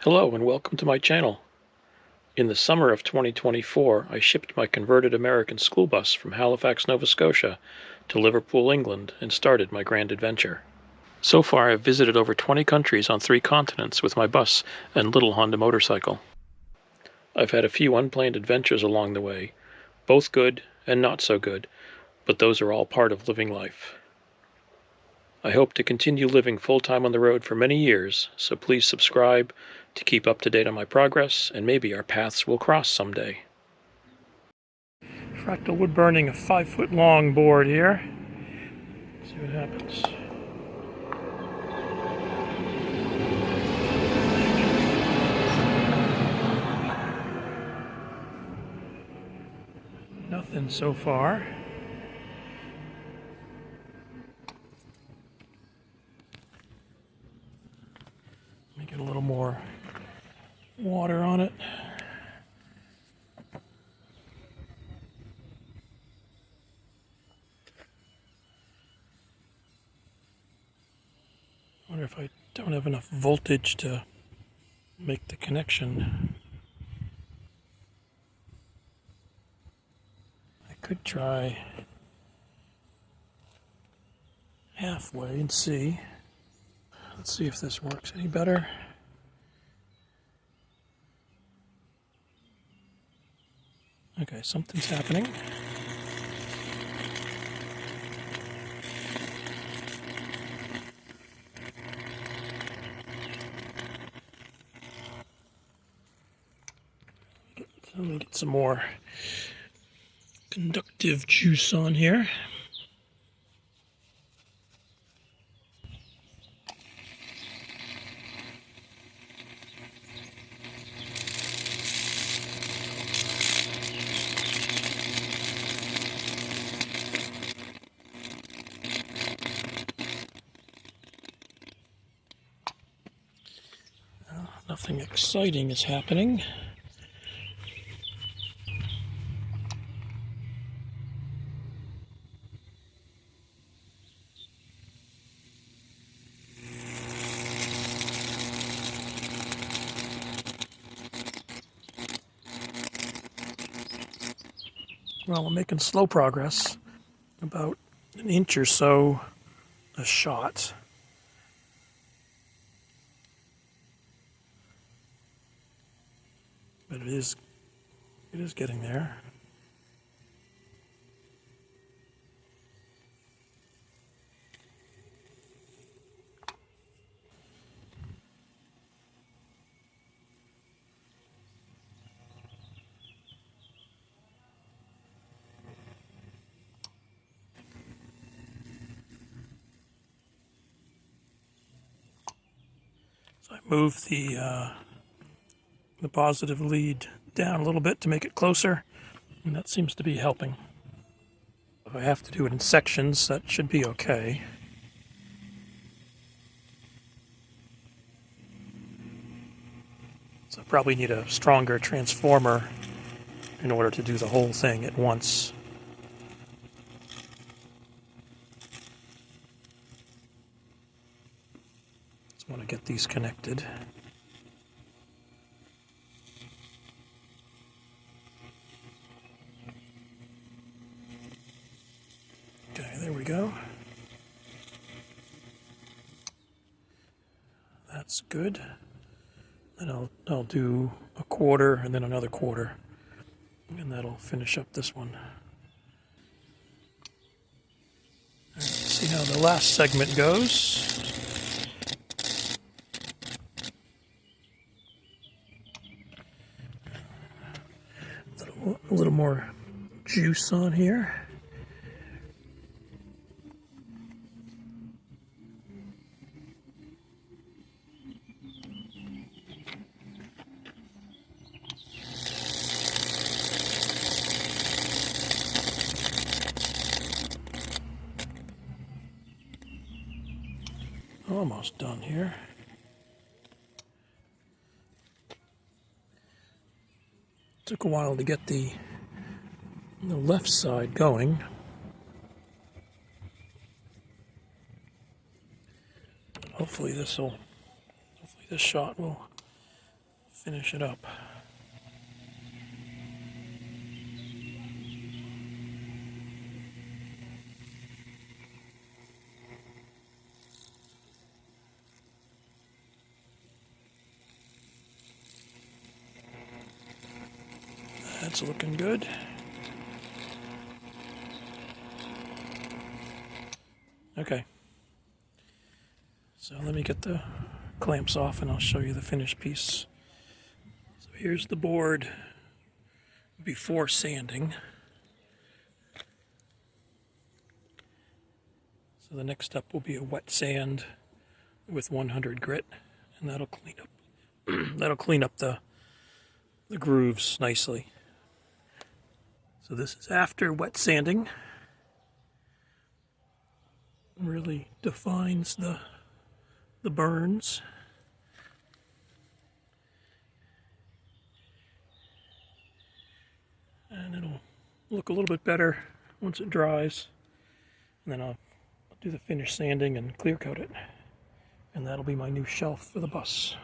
Hello and welcome to my channel. In the summer of 2024, I shipped my converted American school bus from Halifax, Nova Scotia to Liverpool, England, and started my grand adventure. So far, I've visited over 20 countries on 3 continents with my bus and little Honda motorcycle. I've had a few unplanned adventures along the way, both good and not so good, but those are all part of living life. I hope to continue living full-time on the road for many years, so please subscribe to keep up to date on my progress, and maybe our paths will cross someday. Fractal wood burning, a 5-foot long board here. Let's see what happens. Nothing so far. Let me get a little more water on it. I wonder if I don't have enough voltage to make the connection. I could try halfway and see. Let's see if this works any better. Okay, something's happening. Let me get some more conductive juice on here. Nothing exciting is happening. Well, I'm making slow progress, about an inch or so a shot. But it is getting there. So I moved the positive lead down a little bit to make it closer, and that seems to be helping. If I have to do it in sections, that should be okay. So I probably need a stronger transformer in order to do the whole thing at once. Just want to get these connected. Okay, there we go. That's good. Then I'll do a quarter and then another quarter, and that'll finish up this one. Let's see how the last segment goes. A little more juice on here. Almost done here. Took a while to get the left side going. Hopefully this shot will finish it up. That's looking good. Okay. So let me get the clamps off and I'll show you the finished piece. So here's the board before sanding. So the next step will be a wet sand with 100 grit, and that'll clean up the grooves nicely. So this is after wet sanding. Really defines the burns. And it'll look a little bit better once it dries. And then I'll do the finish sanding and clear coat it. And that'll be my new shelf for the bus.